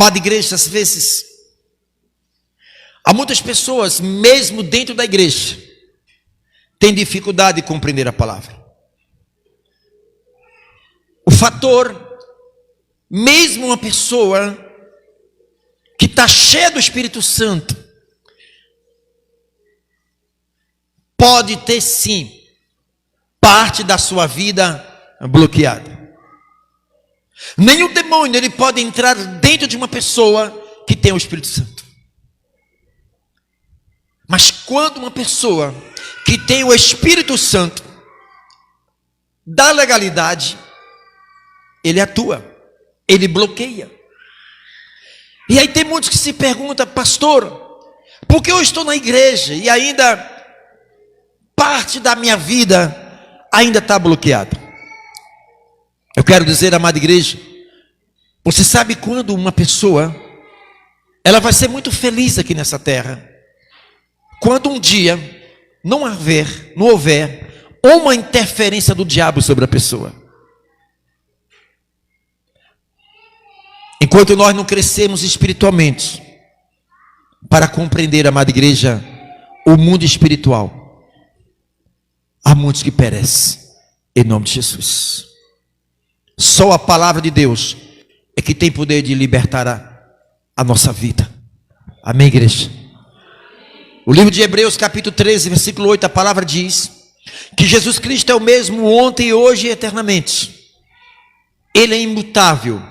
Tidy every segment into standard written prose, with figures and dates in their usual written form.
Amada igreja, às vezes, há muitas pessoas, mesmo dentro da igreja, têm dificuldade de compreender a palavra. O fator, mesmo uma pessoa que está cheia do Espírito Santo, pode ter sim, parte da sua vida bloqueada. Nenhum demônio ele pode entrar dentro de uma pessoa que tem o Espírito Santo. Mas quando uma pessoa que tem o Espírito Santo da legalidade, ele atua, ele bloqueia. E aí tem muitos que se perguntam: pastor, por que eu estou na igreja e ainda parte da minha vida ainda está bloqueada? Eu quero dizer, amada igreja, você sabe quando uma pessoa, ela vai ser muito feliz aqui nessa terra, quando um dia não houver uma interferência do diabo sobre a pessoa. Enquanto nós não crescemos espiritualmente, para compreender, amada igreja, o mundo espiritual, há muitos que perecem, em nome de Jesus. Só a palavra de Deus é que tem poder de libertar a nossa vida. Amém, igreja? O livro de Hebreus, capítulo 13, versículo 8, a palavra diz que Jesus Cristo é o mesmo ontem, hoje e eternamente. Ele é imutável,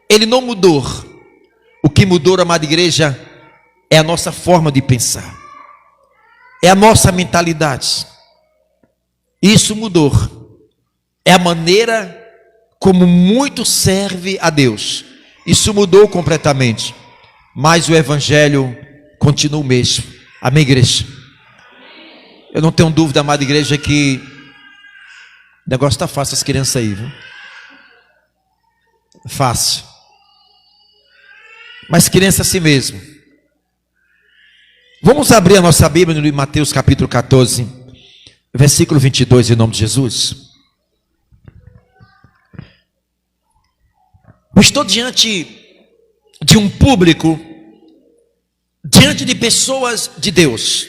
ele não mudou. O que mudou, amada igreja, é a nossa forma de pensar, é a nossa mentalidade. Isso mudou, é a maneira como muito serve a Deus. Isso mudou completamente, mas o evangelho continua o mesmo. Amém, igreja? Eu não tenho dúvida, amada igreja, que o negócio está fácil, as crianças aí, viu? Fácil. Mas criança assim mesmo. Vamos abrir a nossa Bíblia no Mateus capítulo 14, versículo 22, em nome de Jesus. Eu estou diante de um público, diante de pessoas de Deus.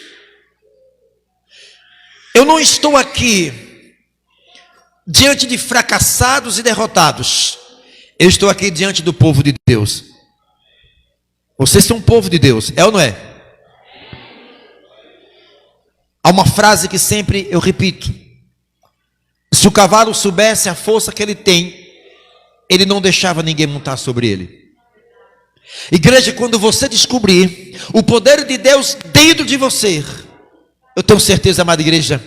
Eu não estou aqui diante de fracassados e derrotados. Eu estou aqui diante do povo de Deus. Vocês são um povo de Deus, é ou não é? Há uma frase que sempre eu repito: se o cavalo soubesse a força que ele tem, ele não deixava ninguém montar sobre ele. Igreja, quando você descobrir o poder de Deus dentro de você, eu tenho certeza, amada igreja,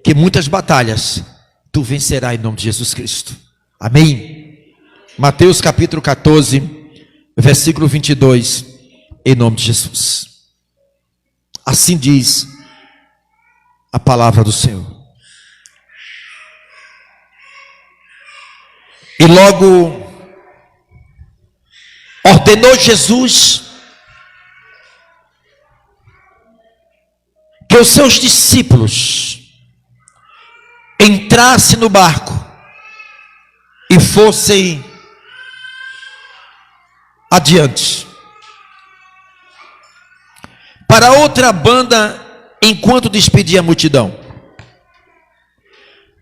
que muitas batalhas tu vencerás em nome de Jesus Cristo. Amém? Mateus capítulo 14, versículo 22, em nome de Jesus. Assim diz a palavra do Senhor. E logo ordenou Jesus que os seus discípulos entrassem no barco e fossem adiante para outra banda, enquanto despedia a multidão.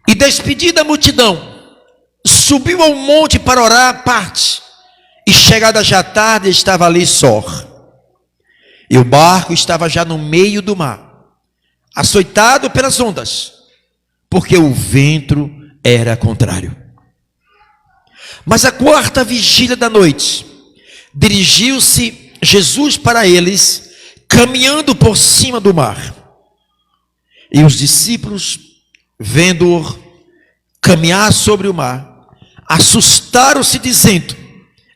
E despedida a multidão, subiu ao monte para orar à parte, e chegada já tarde, estava ali só. E o barco estava já no meio do mar, açoitado pelas ondas, porque o vento era contrário. Mas à quarta vigília da noite, dirigiu-se Jesus para eles, caminhando por cima do mar. E os discípulos, vendo-o caminhar sobre o mar, assustaram-se, dizendo: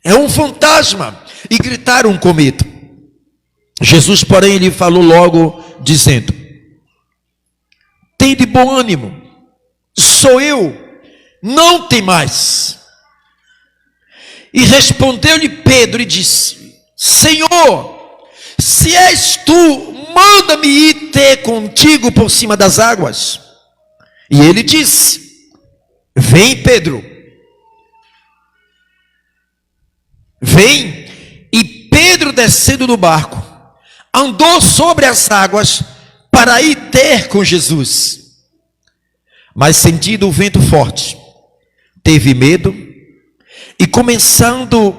é um fantasma, e gritaram com medo. Jesus, porém, lhe falou logo, dizendo: tende bom ânimo, sou eu, não temais. E respondeu-lhe Pedro e disse: Senhor, se és tu, manda-me ir ter contigo por cima das águas. E ele disse: vem, Pedro. Vem. E descendo do barco, andou sobre as águas para ir ter com Jesus. Mas sentindo o vento forte, teve medo e, começando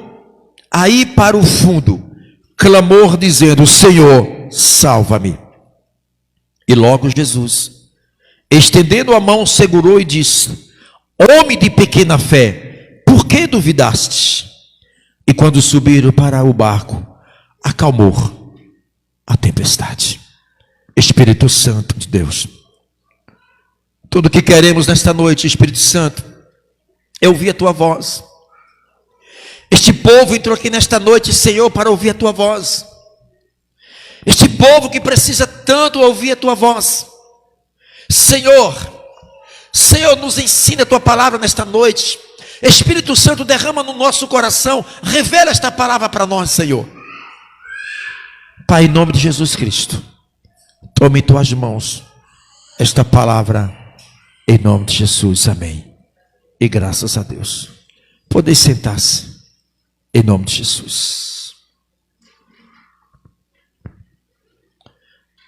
a ir para o fundo, clamou dizendo: Senhor, salva-me. E logo Jesus, estendendo a mão, segurou e disse: Homem de pequena fé, por que duvidastes? E quando subiram para o barco, acalmou a tempestade. Espírito Santo de Deus, tudo que queremos nesta noite, Espírito Santo, é ouvir a tua voz. Este povo entrou aqui nesta noite, Senhor, para ouvir a tua voz. Este povo que precisa tanto ouvir a tua voz. Senhor, nos ensina a tua palavra nesta noite. Espírito Santo, derrama no nosso coração, revela esta palavra para nós, Senhor. Pai, em nome de Jesus Cristo, tome em tuas mãos esta palavra, em nome de Jesus, amém. E graças a Deus. Podeis sentar-se, em nome de Jesus.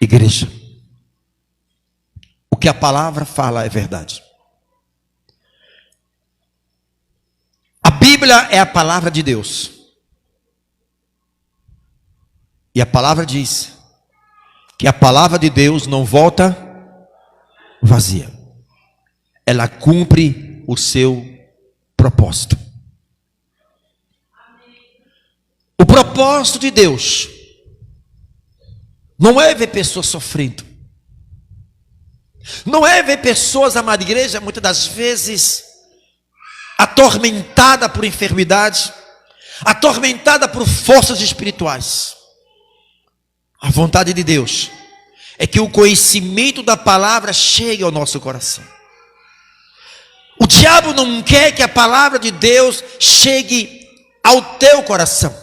Igreja, o que a palavra fala é verdade. A Bíblia é a palavra de Deus. E a palavra diz que a palavra de Deus não volta vazia. Ela cumpre o seu propósito. O propósito de Deus não é ver pessoas sofrendo. Não é ver pessoas, amada igreja, muitas das vezes atormentada por enfermidade, atormentada por forças espirituais. A vontade de Deus é que o conhecimento da palavra chegue ao nosso coração. O diabo não quer que a palavra de Deus chegue ao teu coração.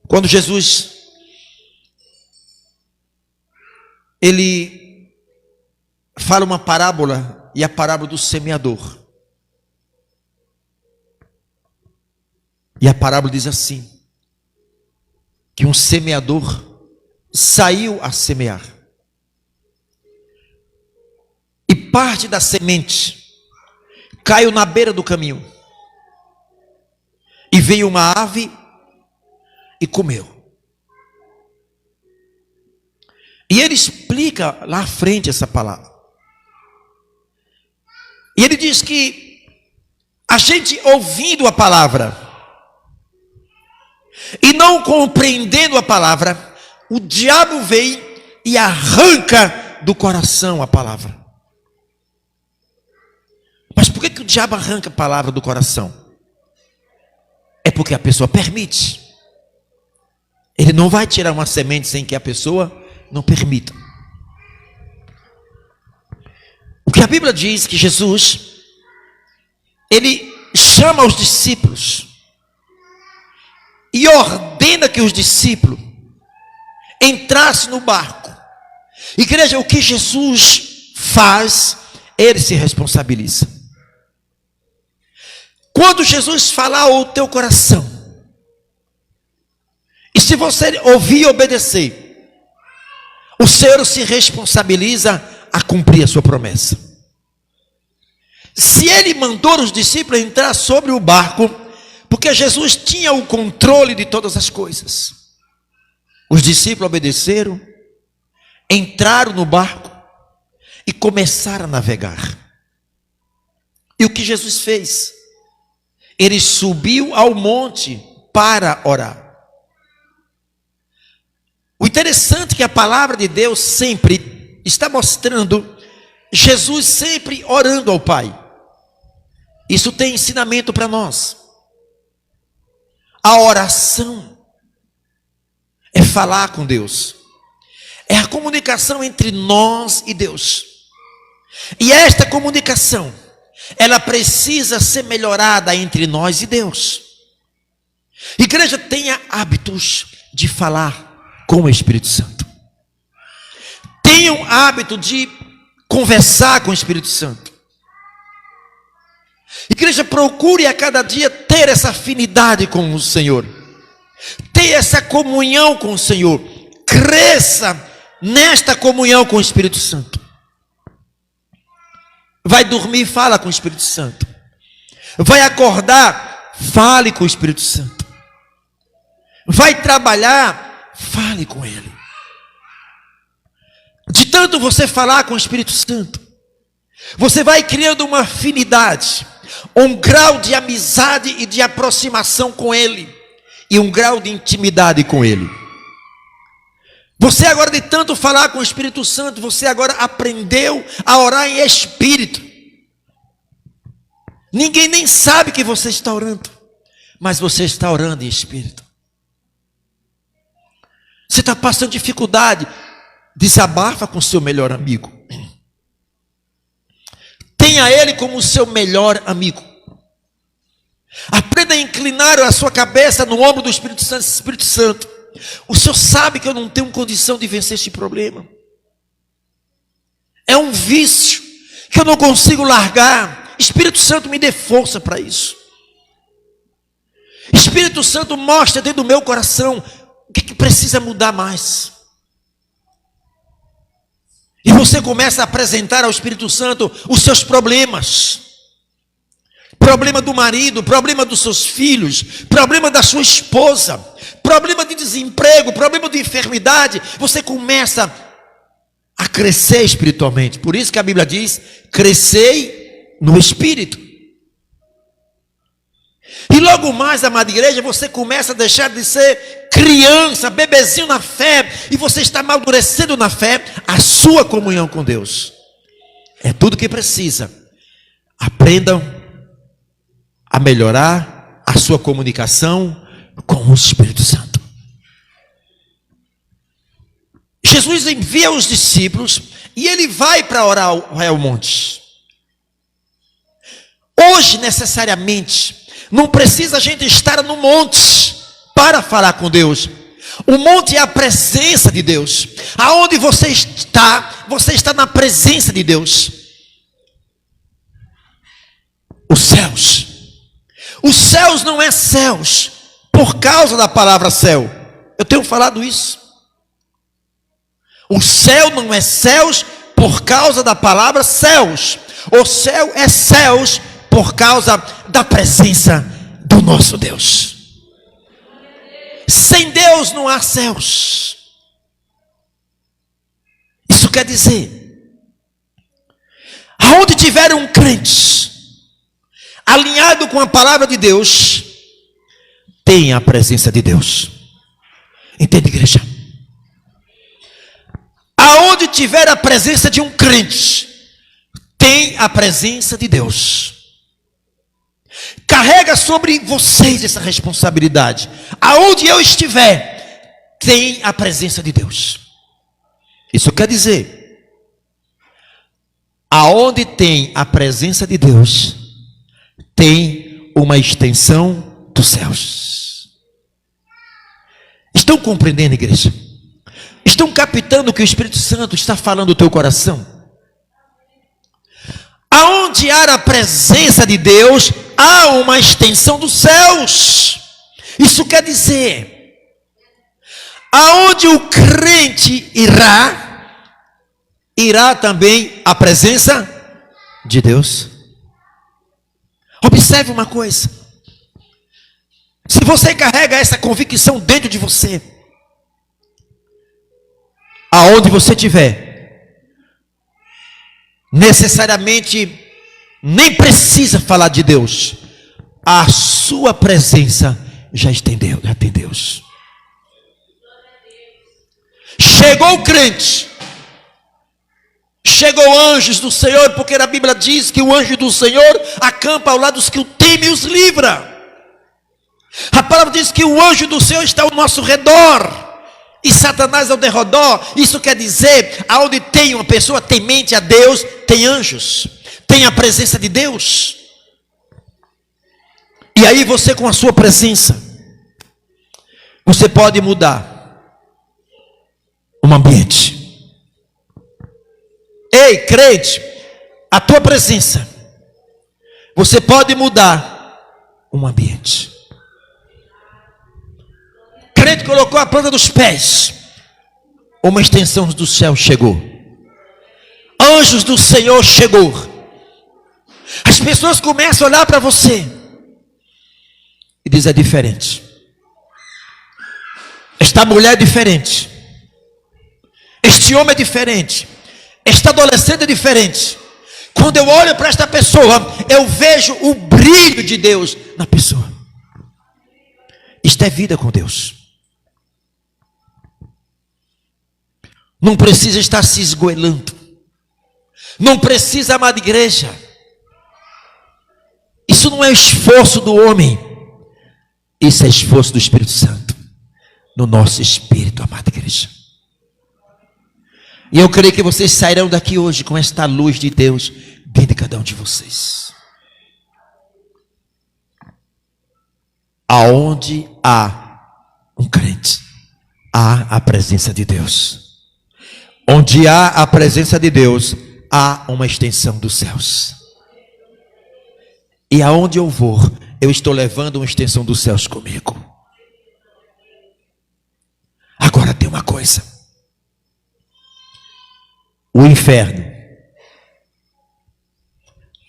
Quando Jesus, ele fala uma parábola, e a parábola do semeador. E a parábola diz assim, que um semeador saiu a semear. E parte da semente caiu na beira do caminho. E veio uma ave e comeu. E ele explica lá à frente essa palavra. E ele diz que a gente ouvindo a palavra e não compreendendo a palavra, o diabo vem e arranca do coração a palavra. Mas por que o diabo arranca a palavra do coração? É porque a pessoa permite. Ele não vai tirar uma semente sem que a pessoa não permita. O que a Bíblia diz que Jesus, ele chama os discípulos e ordena que os discípulos entrassem no barco. Igreja, o que Jesus faz, ele se responsabiliza. Quando Jesus falar ao teu coração, e se você ouvir e obedecer, o Senhor se responsabiliza a cumprir a sua promessa. Se ele mandou os discípulos entrar sobre o barco, porque Jesus tinha o controle de todas as coisas. Os discípulos obedeceram, entraram no barco e começaram a navegar. E o que Jesus fez? Ele subiu ao monte para orar. O interessante é que a palavra de Deus sempre está mostrando Jesus sempre orando ao Pai. Isso tem ensinamento para nós. A oração é falar com Deus. É a comunicação entre nós e Deus. E esta comunicação, ela precisa ser melhorada entre nós e Deus. Igreja, tenha hábitos de falar com o Espírito Santo. Tenha um hábito de conversar com o Espírito Santo. Igreja, procure a cada dia ter essa afinidade com o Senhor. Tenha essa comunhão com o Senhor. Cresça nesta comunhão com o Espírito Santo. Vai dormir, fala com o Espírito Santo. Vai acordar, fale com o Espírito Santo. Vai trabalhar, fale com Ele. De tanto você falar com o Espírito Santo, você vai criando uma afinidade, um grau de amizade e de aproximação com Ele, e um grau de intimidade com Ele. Você agora, de tanto falar com o Espírito Santo, você agora aprendeu a orar em espírito. Ninguém nem sabe que você está orando, mas você está orando em espírito. Você está passando dificuldade, desabafa com o seu melhor amigo. Tenha Ele como o seu melhor amigo. Aprenda a inclinar a sua cabeça no ombro do Espírito Santo. Espírito Santo, o Senhor sabe que eu não tenho condição de vencer este problema. É um vício que eu não consigo largar. Espírito Santo, me dê força para isso. Espírito Santo, mostra dentro do meu coração o que precisa mudar mais. E você começa a apresentar ao Espírito Santo os seus problemas. Problema do marido, problema dos seus filhos, problema da sua esposa, problema de desemprego, problema de enfermidade. Você começa a crescer espiritualmente. Por isso que a Bíblia diz: crescei no Espírito. E logo mais, amada igreja, você começa a deixar de ser criança, bebezinho na fé, e você está amadurecendo na fé a sua comunhão com Deus. É tudo que precisa. Aprendam a melhorar a sua comunicação com o Espírito Santo. Jesus envia os discípulos e ele vai para orar ao monte. Hoje, necessariamente, não precisa a gente estar no monte para falar com Deus. O monte é a presença de Deus. Aonde você está na presença de Deus. Os céus. Os céus não é céus por causa da palavra céu. Eu tenho falado isso. O céu não é céus por causa da palavra céus. O céu é céus por causa da presença do nosso Deus. Sem Deus não há céus. Isso quer dizer, aonde tiver um crente alinhado com a palavra de Deus, tem a presença de Deus. Entende, igreja? Aonde tiver a presença de um crente, tem a presença de Deus. Carrega sobre vocês essa responsabilidade. Aonde eu estiver, tem a presença de Deus. Isso quer dizer, aonde tem a presença de Deus, tem uma extensão dos céus. Estão compreendendo, igreja? Estão captando o que o Espírito Santo está falando no teu coração? Aonde há a presença de Deus, há uma extensão dos céus. Isso quer dizer, aonde o crente irá também a presença de Deus. Observe uma coisa. Se você carrega essa convicção dentro de você, aonde você estiver, necessariamente nem precisa falar de Deus. A sua presença já tem Deus. Chegou o crente, chegou anjos do Senhor, porque a Bíblia diz que o anjo do Senhor acampa ao lado dos que o temem e os livra. A palavra diz que o anjo do Senhor está ao nosso redor e Satanás ao derredor. Isso quer dizer, aonde tem uma pessoa temente a Deus, tem anjos, tem a presença de Deus. E aí você, com a sua presença, você pode mudar um ambiente. Ei, crente, a tua presença, você pode mudar um ambiente. colocou a planta dos pés, uma extensão do céu chegou. Anjos do Senhor chegou. As pessoas começam a olhar para você e diz: é diferente. Esta mulher é diferente. Este homem é diferente. Esta adolescente é diferente. Quando eu olho para esta pessoa, eu vejo o brilho de Deus na pessoa. Isto é vida com Deus. Não precisa estar se esgoelando. Não precisa, amada igreja. Isso não é esforço do homem. Isso é esforço do Espírito Santo no nosso espírito, amada igreja. E eu creio que vocês sairão daqui hoje com esta luz de Deus dentro de cada um de vocês. Aonde há um crente, há a presença de Deus. Onde há a presença de Deus, há uma extensão dos céus. E aonde eu vou, eu estou levando uma extensão dos céus comigo. Agora tem uma coisa. O inferno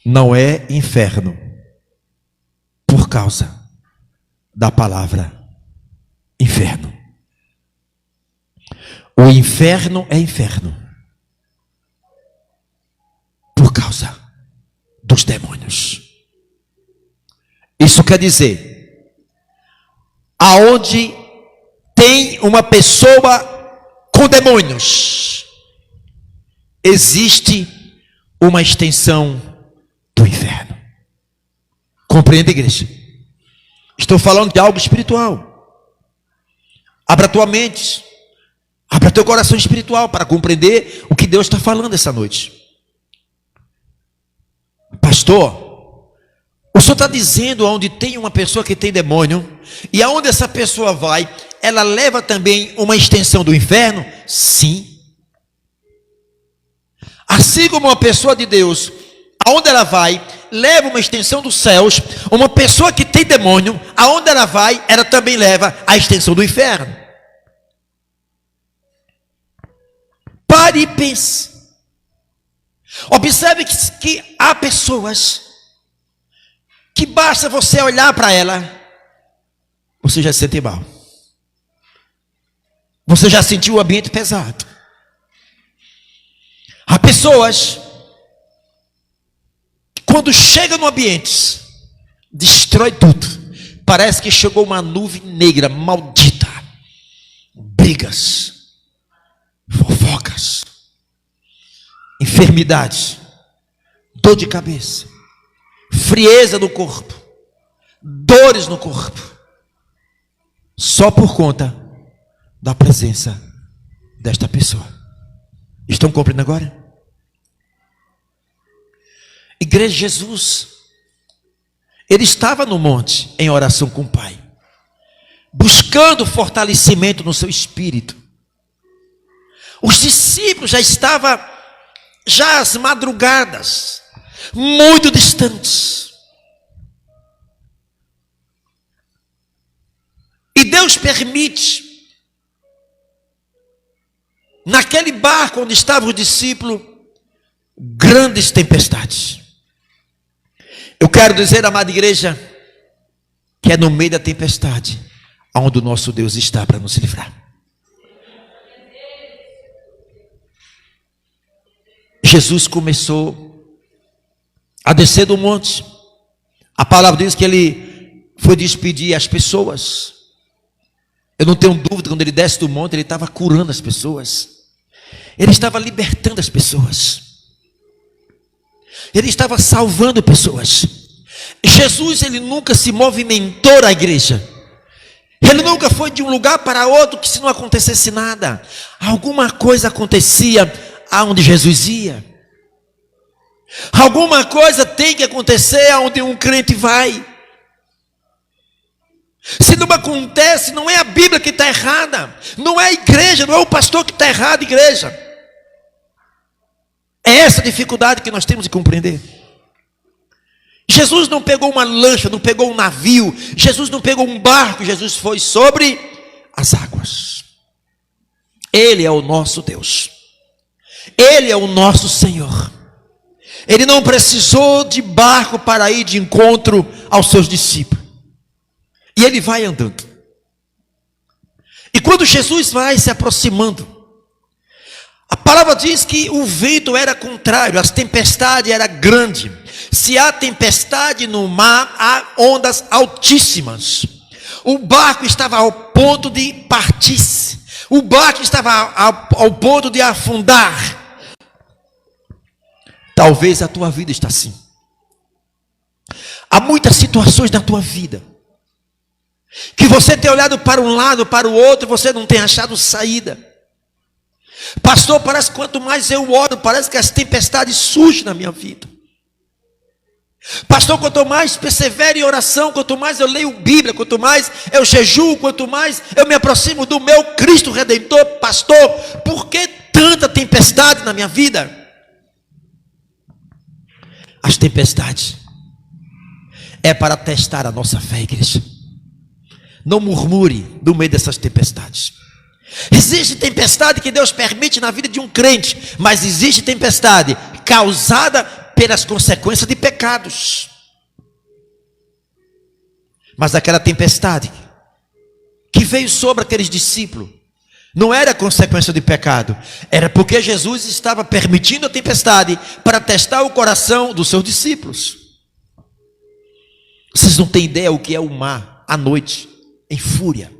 não é inferno por causa da palavra inferno. O inferno é inferno por causa dos demônios. Isso quer dizer, aonde tem uma pessoa com demônios, existe uma extensão do inferno. Compreende, igreja? Estou falando de algo espiritual. Abra tua mente, abra teu coração espiritual para compreender o que Deus está falando essa noite. Pastor, o senhor está dizendo onde tem uma pessoa que tem demônio, e aonde essa pessoa vai, ela leva também uma extensão do inferno? Sim. Assim como uma pessoa de Deus, aonde ela vai, leva uma extensão dos céus, uma pessoa que tem demônio, aonde ela vai, ela também leva a extensão do inferno. Pare e pense. Observe que há pessoas que basta você olhar para ela, você já se sente mal. Você já sentiu o ambiente pesado. Há pessoas que quando chegam no ambiente, destrói tudo. Parece que chegou uma nuvem negra, maldita. Brigas, fofocas, enfermidade, dor de cabeça, frieza no corpo, dores no corpo, só por conta da presença desta pessoa. Estão compreendendo agora? Igreja, Jesus, ele estava no monte em oração com o Pai, buscando fortalecimento no seu espírito. Os discípulos já estavam às madrugadas, muito distantes. E Deus permite, naquele barco onde estavam os discípulos, grandes tempestades. Eu quero dizer, amada igreja, que é no meio da tempestade onde o nosso Deus está para nos livrar. Jesus começou a descer do monte. A palavra diz que ele foi despedir as pessoas. Eu não tenho dúvida, quando ele desce do monte, ele estava curando as pessoas. Ele estava libertando as pessoas. Ele estava salvando pessoas. Jesus, ele nunca se movimentou na igreja. Ele nunca foi de um lugar para outro que se não acontecesse nada. Alguma coisa acontecia aonde Jesus ia. Alguma coisa tem que acontecer aonde um crente vai. Se não acontece, não é a Bíblia que está errada, não é a igreja, não é o pastor que está errado, igreja. É essa dificuldade que nós temos de compreender. Jesus não pegou uma lancha, não pegou um navio, Jesus não pegou um barco, Jesus foi sobre as águas. Ele é o nosso Deus. Ele é o nosso Senhor. Ele não precisou de barco para ir de encontro aos seus discípulos. E ele vai andando. E quando Jesus vai se aproximando, a palavra diz que o vento era contrário, as tempestades eram grandes. Se há tempestade no mar, há ondas altíssimas. O barco estava ao ponto de partir-se. O barco estava ao ponto de afundar. Talvez a tua vida está assim. Há muitas situações na tua vida que você tem olhado para um lado, para o outro, você não tem achado saída. Pastor, parece que quanto mais eu oro, parece que as tempestades surgem na minha vida. Pastor, quanto mais persevero em oração, quanto mais eu leio Bíblia, quanto mais eu jejuo, quanto mais eu me aproximo do meu Cristo Redentor, pastor, por que tanta tempestade na minha vida? As tempestades é para testar a nossa fé, igreja. Não murmure no meio dessas tempestades. Existe tempestade que Deus permite na vida de um crente, mas existe tempestade causada pelas consequências de pecados. Mas aquela tempestade que veio sobre aqueles discípulos não era consequência de pecado, era porque Jesus estava permitindo a tempestade para testar o coração dos seus discípulos. Vocês não têm ideia o que é o mar à noite, em fúria.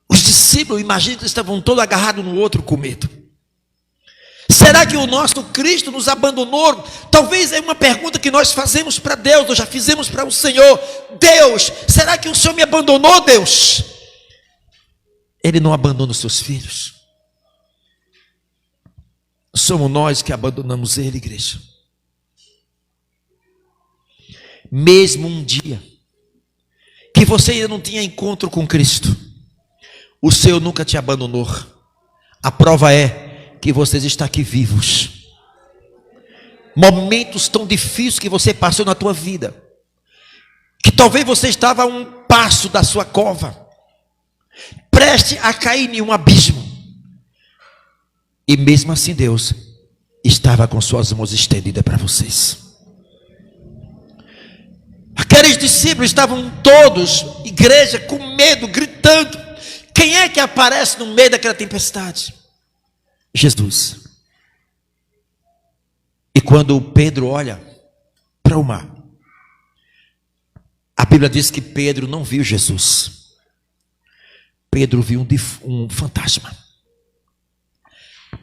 Os discípulos, imagina que estavam todos agarrados no outro com medo. Será que o nosso Cristo nos abandonou? Talvez é uma pergunta que nós fazemos para Deus, ou já fizemos para o Senhor. Deus, será que o Senhor me abandonou, Deus? Ele não abandona os seus filhos. Somos nós que abandonamos Ele, igreja. Mesmo um dia que você ainda não tinha encontro com Cristo, o Senhor nunca te abandonou. A prova é que vocês estão aqui vivos. Momentos tão difíceis que você passou na tua vida, que talvez você estava a um passo da sua cova, preste a cair em um abismo, e mesmo assim Deus estava com suas mãos estendidas para vocês. Aqueles discípulos estavam todos, igreja, com medo, gritando. Quem é que aparece no meio daquela tempestade? Jesus. E quando Pedro olha para o mar, a Bíblia diz que Pedro não viu Jesus. Pedro viu um fantasma.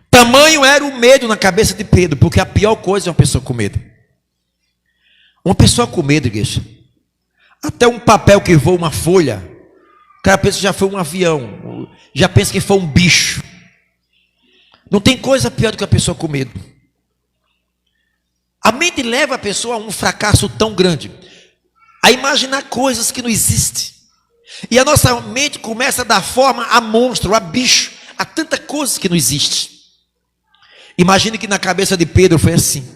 Tamanho era o medo na cabeça de Pedro, porque a pior coisa é uma pessoa com medo. Uma pessoa com medo, igreja, até um papel que voa, uma folha, o cara pensa que já foi um avião, já pensa que foi um bicho. Não tem coisa pior do que a pessoa com medo. A mente leva a pessoa a um fracasso tão grande, a imaginar coisas que não existem. E a nossa mente começa a dar forma a monstro, a bicho, a tanta coisa que não existe. Imagine que na cabeça de Pedro foi assim.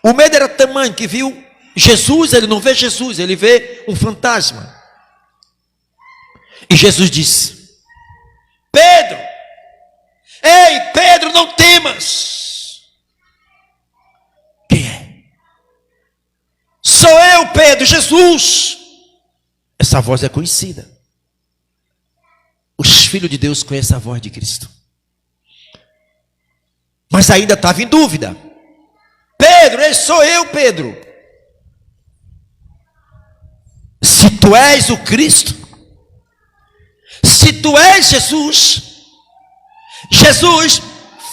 O medo era tamanho que viu Jesus, ele não vê Jesus, ele vê um fantasma. E Jesus disse: Pedro, ei Pedro, não temas. Quem é? Sou eu, Pedro, Jesus. Essa voz é conhecida. Os filhos de Deus conhecem a voz de Cristo. Mas ainda estava em dúvida. Pedro, sou eu, Pedro. Se tu és o Cristo, se tu és Jesus, Jesus,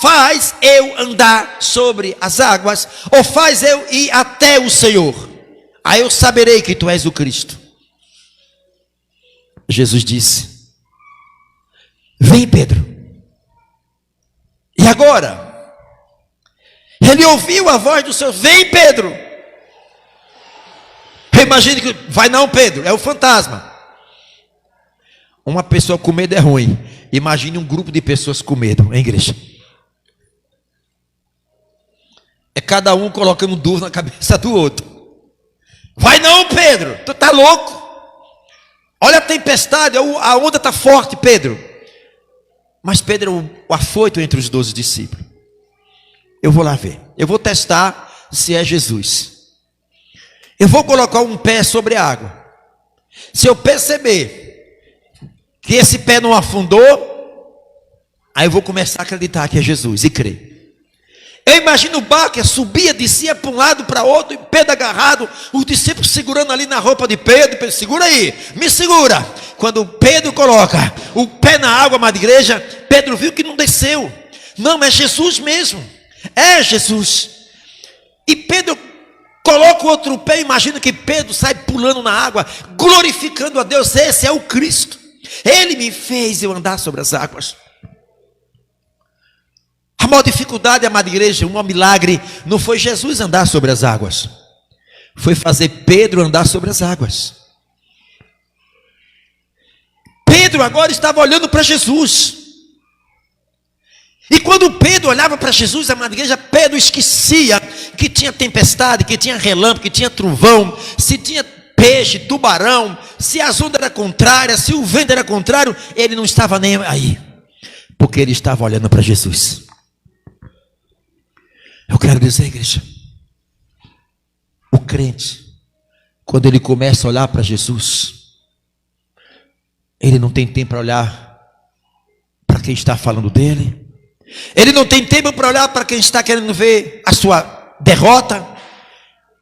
faz eu andar sobre as águas, ou faz eu ir até o Senhor, aí eu saberei que tu és o Cristo. Jesus disse: vem, Pedro. E agora? Ele ouviu a voz do Senhor: vem, Pedro. Imagine que, vai não, Pedro, é o fantasma. Uma pessoa com medo é ruim. Imagine um grupo de pessoas com medo, hein, igreja? É cada um colocando dúvida na cabeça do outro. Vai não, Pedro, tu tá louco? Olha a tempestade, a onda está forte, Pedro. Mas Pedro é o afoito entre os 12 discípulos. Eu vou lá ver. Eu vou testar se é Jesus. Eu vou colocar um pé sobre a água. Se eu perceber que esse pé não afundou, aí eu vou começar a acreditar que é Jesus e crer. Eu imagino o barco, subia, descia para um lado, para outro, e Pedro agarrado, os discípulos segurando ali na roupa de Pedro. Pedro, segura aí, me segura. Quando Pedro coloca o pé na água, amada igreja, Pedro viu que não desceu. Não, é Jesus mesmo. É Jesus. E Pedro coloca o outro pé, imagina que Pedro sai pulando na água, glorificando a Deus. Esse é o Cristo. Ele me fez eu andar sobre as águas. A maior dificuldade, amada igreja, o maior milagre, não foi Jesus andar sobre as águas, foi fazer Pedro andar sobre as águas. Pedro agora estava olhando para Jesus. E quando Pedro olhava para Jesus, amada igreja, Pedro esquecia que tinha tempestade, que tinha relâmpago, que tinha trovão, se tinha peixe, tubarão, se as ondas eram contrárias, se o vento era contrário, ele não estava nem aí, porque ele estava olhando para Jesus. Eu quero dizer, igreja, o crente, quando ele começa a olhar para Jesus, ele não tem tempo para olhar para quem está falando dele, ele não tem tempo para olhar para quem está querendo ver a sua derrota.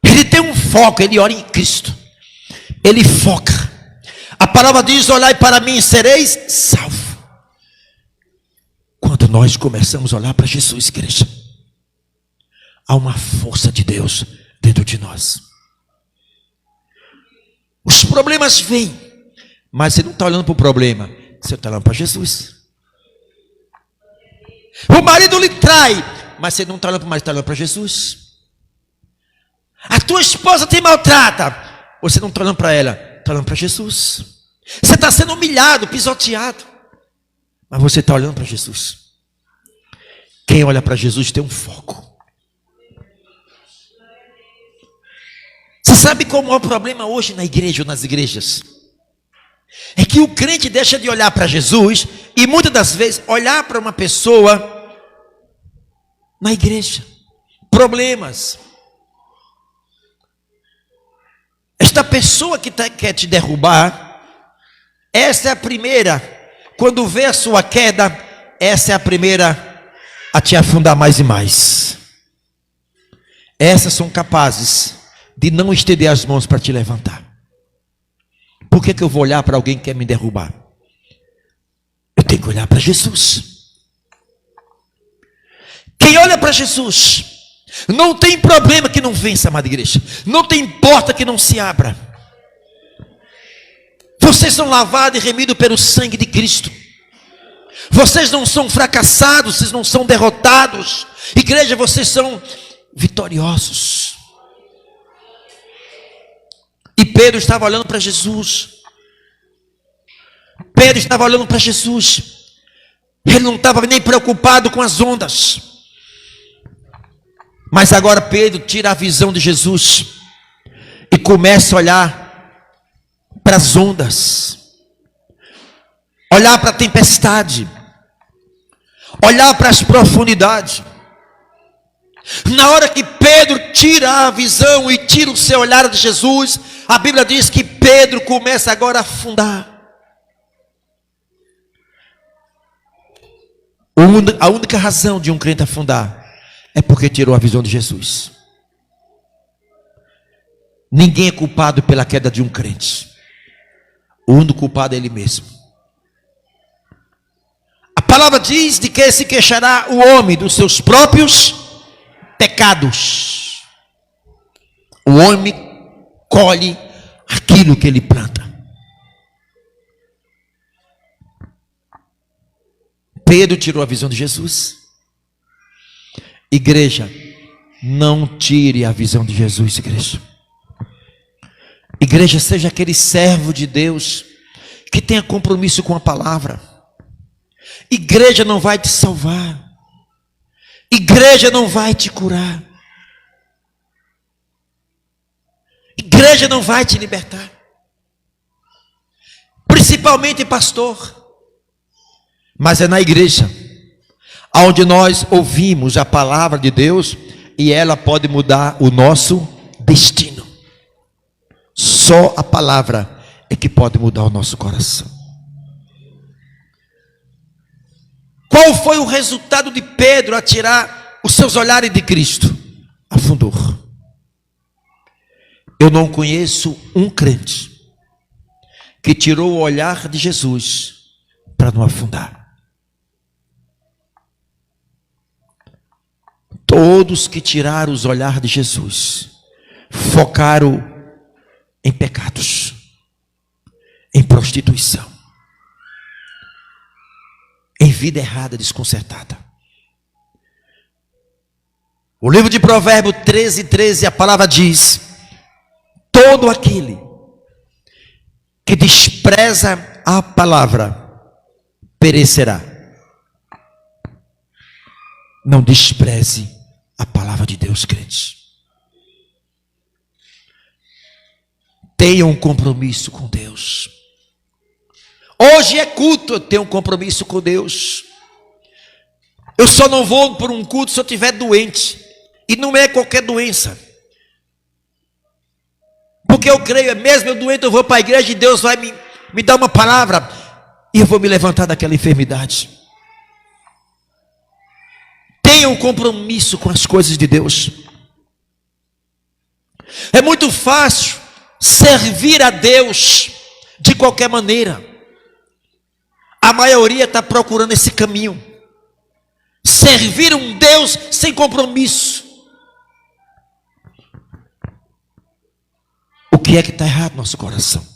Ele tem um foco, ele olha em Cristo, ele foca. A palavra diz: olhai para mim e sereis salvos. Quando nós começamos a olhar para Jesus, igreja, há uma força de Deus dentro de nós. Os problemas vêm, mas você não está olhando para o problema, você está olhando para Jesus. O marido lhe trai, mas você não está olhando para o marido, está olhando para Jesus. A tua esposa te maltrata, você não está olhando para ela, está olhando para Jesus. Você está sendo humilhado, pisoteado, mas você está olhando para Jesus. Quem olha para Jesus tem um foco. Você sabe como é o problema hoje na igreja ou nas igrejas? É que o crente deixa de olhar para Jesus e muitas das vezes olhar para uma pessoa na igreja. Problemas. Esta pessoa que quer te derrubar, essa é a primeira, quando vê a sua queda, essa é a primeira a te afundar mais e mais. Essas são capazes de não estender as mãos para te levantar. Por que eu vou olhar para alguém que quer me derrubar? Eu tenho que olhar para Jesus. Quem olha para Jesus, não tem problema que não vença, amada igreja. Não tem porta que não se abra. Vocês são lavados e remidos pelo sangue de Cristo. Vocês não são fracassados, vocês não são derrotados. Igreja, vocês são vitoriosos. E Pedro estava olhando para Jesus. Pedro estava olhando para Jesus. Ele não estava nem preocupado com as ondas. Mas agora Pedro tira a visão de Jesus e começa a olhar para as ondas, olhar para a tempestade, olhar para as profundidades. Na hora que Pedro tira a visão e tira o seu olhar de Jesus, a Bíblia diz que Pedro começa agora a afundar. A única razão de um crente afundar é porque tirou a visão de Jesus. Ninguém é culpado pela queda de um crente. O único culpado é ele mesmo. A palavra diz de que se queixará o homem dos seus próprios pecados. O homem colhe aquilo que ele planta. Pedro tirou a visão de Jesus. Igreja, não tire a visão de Jesus, igreja. Igreja, seja aquele servo de Deus que tenha compromisso com a palavra. Igreja não vai te salvar. Igreja não vai te curar. Igreja não vai te libertar. principalmente pastor, mas é na igreja onde nós ouvimos a palavra de Deus e ela pode mudar o nosso destino. Só a palavra é que pode mudar o nosso coração. Qual foi o resultado de Pedro a tirar os seus olhares de Cristo? Afundou. Eu não conheço um crente que tirou o olhar de Jesus para não afundar. Todos que tiraram os olhares de Jesus focaram em pecados, em prostituição, em vida errada, desconcertada. O livro de Provérbios 13:13, a palavra diz: todo aquele que despreza a palavra perecerá. Não despreze a palavra de Deus, crente. Tenha um compromisso com Deus. Hoje é culto, eu tenho um compromisso com Deus. Eu só não vou por um culto se eu estiver doente. E não é qualquer doença. Porque eu creio, mesmo eu doente, eu vou para a igreja e Deus vai me dar uma palavra. E eu vou me levantar daquela enfermidade. Tenha um compromisso com as coisas de Deus. É muito fácil servir a Deus de qualquer maneira. A maioria está procurando esse caminho. Servir um Deus sem compromisso. O que é que está errado no nosso coração?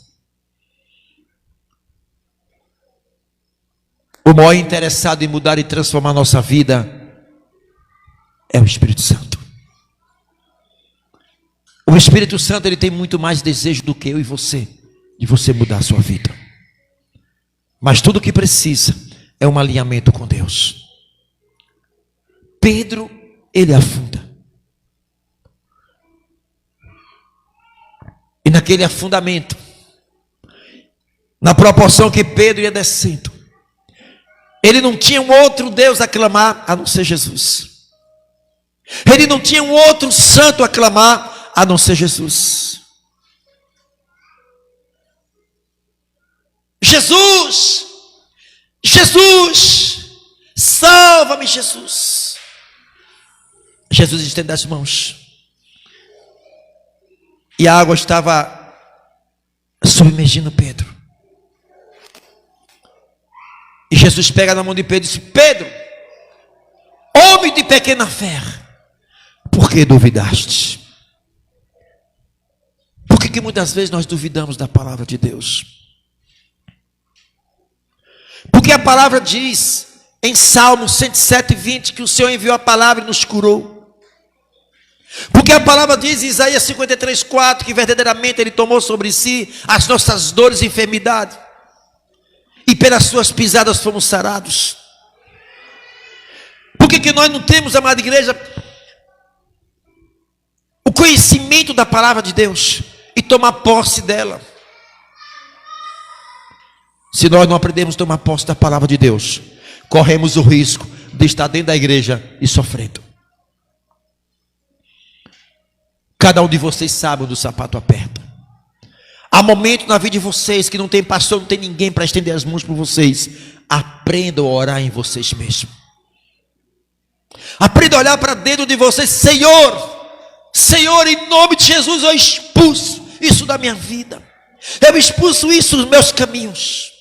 O maior interessado em mudar e transformar nossa vida é o Espírito Santo. O Espírito Santo, ele tem muito mais desejo do que eu e você, de você mudar a sua vida. Mas tudo o que precisa é um alinhamento com Deus. Pedro, ele afunda. E naquele afundamento, na proporção que Pedro ia descendo, ele não tinha um outro Deus a clamar a não ser Jesus. Ele não tinha um outro santo a clamar a não ser Jesus. Jesus, Jesus, salva-me, Jesus. Jesus estende as mãos. E a água estava submergindo Pedro. E Jesus pega na mão de Pedro e diz: Pedro, homem de pequena fé, por que duvidaste? Por que muitas vezes nós duvidamos da palavra de Deus? Porque a palavra diz em Salmo 107:20 que o Senhor enviou a palavra e nos curou. Porque a palavra diz em Isaías 53:4 que verdadeiramente Ele tomou sobre si as nossas dores e enfermidades, e pelas suas pisadas fomos sarados. Por que nós não temos, amada igreja, o conhecimento da palavra de Deus e tomar posse dela? Se nós não aprendemos a tomar posse da palavra de Deus, corremos o risco de estar dentro da igreja e sofrendo. Cada um de vocês sabe onde o sapato aperta. Há momentos na vida de vocês que não tem pastor, não tem ninguém para estender as mãos por vocês. Aprendam a orar em vocês mesmos. Aprendam a olhar para dentro de vocês. Senhor, Senhor, em nome de Jesus, eu expulso isso da minha vida. Eu expulso isso dos meus caminhos.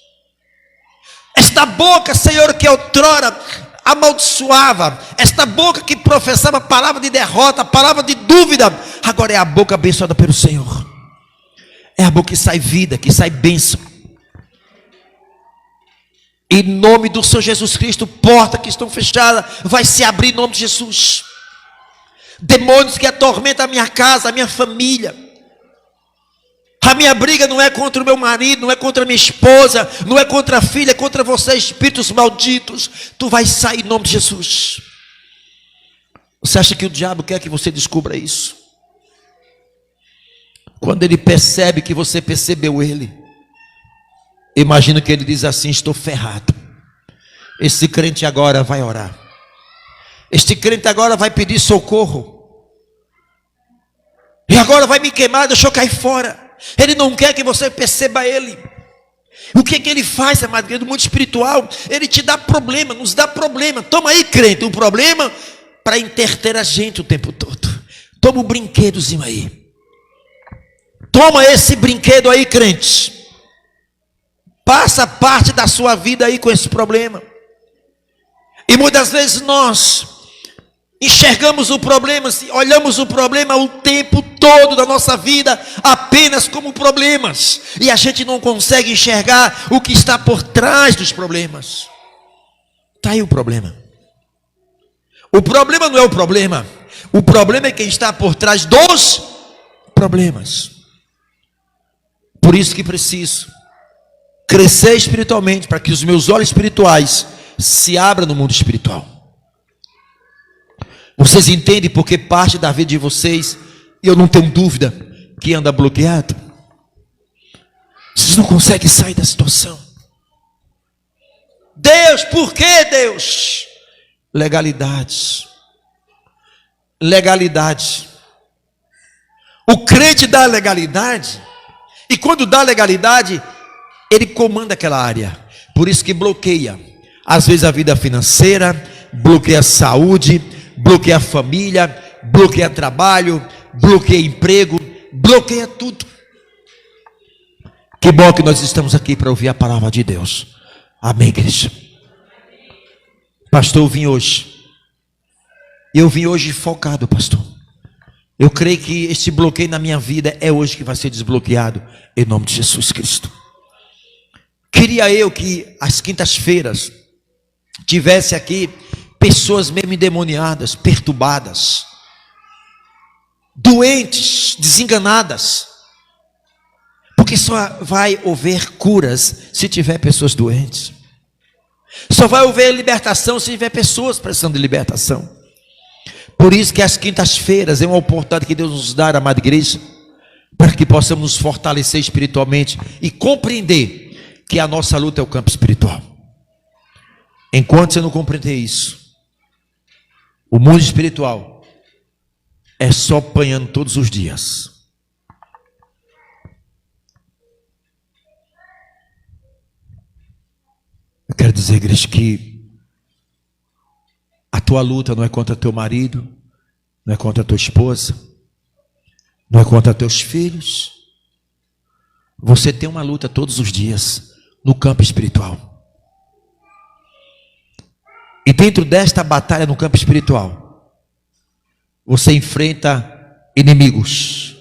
Esta boca, Senhor, que outrora amaldiçoava, esta boca que professava palavra de derrota, palavra de dúvida, agora é a boca abençoada pelo Senhor. É a boca que sai vida, que sai bênção. Em nome do Senhor Jesus Cristo, portas que estão fechadas vai se abrir em nome de Jesus. Demônios que atormentam a minha casa, a minha família. A minha briga não é contra o meu marido, não é contra a minha esposa, não é contra a filha, é contra você, espíritos malditos. Tu vai sair em nome de Jesus. Você acha que o diabo quer que você descubra isso? Quando ele percebe que você percebeu ele, Imagino que ele diz assim: estou ferrado. Esse crente agora vai orar. Este crente agora vai pedir socorro. E agora vai me queimar, deixa eu cair fora. Ele não quer que você perceba ele. O que ele faz, amado querido, do mundo espiritual? Ele te dá problema, nos dá problema. Toma aí, crente, um problema para interter a gente o tempo todo. Toma um brinquedozinho aí. Toma esse brinquedo aí, crente. Passa parte da sua vida aí com esse problema. E muitas vezes nós enxergamos o problema, olhamos o problema o tempo todo da nossa vida apenas como problemas, e a gente não consegue enxergar o que está por trás dos problemas. Está aí o problema. O problema não é o problema é quem está por trás dos problemas. Por isso que preciso crescer espiritualmente, para que os meus olhos espirituais se abram no mundo espiritual. Vocês entendem porque parte da vida de vocês, eu não tenho dúvida, que anda bloqueado? Vocês não conseguem sair da situação. Deus, por que Deus? Legalidade. Legalidade. O crente dá legalidade, e quando dá legalidade, ele comanda aquela área. Por isso que bloqueia, às vezes, a vida financeira, bloqueia a saúde, bloqueia a família, bloqueia trabalho, bloqueia emprego, bloqueia tudo. Que bom que nós estamos aqui para ouvir a palavra de Deus. Amém, igreja? Pastor, eu vim hoje focado, pastor. Eu creio que esse bloqueio na minha vida é hoje que vai ser desbloqueado, em nome de Jesus Cristo. Queria eu que às quintas-feiras tivesse aqui pessoas mesmo endemoniadas, perturbadas, doentes, desenganadas, porque só vai haver curas se tiver pessoas doentes, só vai haver libertação se tiver pessoas precisando de libertação. Por isso que as quintas-feiras é uma oportunidade que Deus nos dá, amada igreja, para que possamos nos fortalecer espiritualmente e compreender que a nossa luta é o campo espiritual. Enquanto você não compreender isso, o mundo espiritual é só apanhando todos os dias. Eu quero dizer, igreja, que a tua luta não é contra teu marido, não é contra tua esposa, não é contra teus filhos. Você tem uma luta todos os dias no campo espiritual. E dentro desta batalha no campo espiritual, você enfrenta inimigos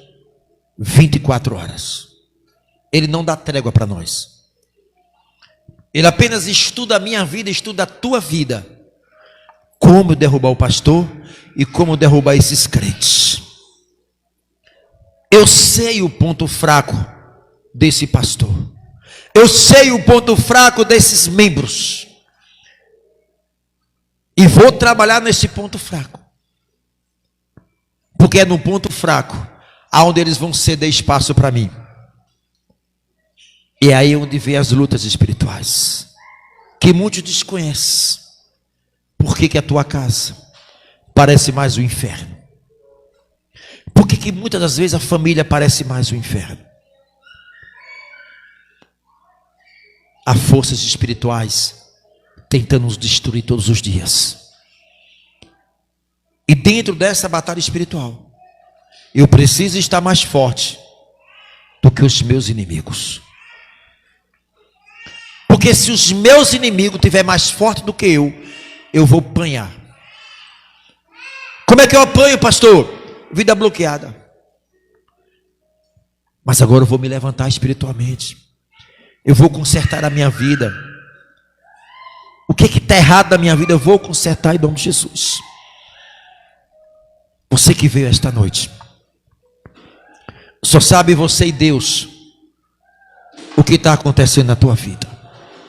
24 horas. Ele não dá trégua para nós. Ele apenas estuda a minha vida, estuda a tua vida. Como derrubar o pastor e como derrubar esses crentes. Eu sei o ponto fraco desse pastor. Eu sei o ponto fraco desses membros. E vou trabalhar nesse ponto fraco. Porque é no ponto fraco aonde eles vão ceder espaço para mim. E é aí onde vem as lutas espirituais, que muitos desconhecem. Por que a tua casa parece mais o inferno? Por que muitas das vezes a família parece mais o inferno? Há forças espirituais tentando nos destruir todos os dias. E dentro dessa batalha espiritual, eu preciso estar mais forte do que os meus inimigos. Porque se os meus inimigos estiverem mais fortes do que eu vou apanhar. Como é que eu apanho, pastor? Vida bloqueada. Mas agora eu vou me levantar espiritualmente. Eu vou consertar a minha vida. O que está errado na minha vida, eu vou consertar em nome de Jesus. Você que veio esta noite, só sabe você e Deus o que está acontecendo na tua vida.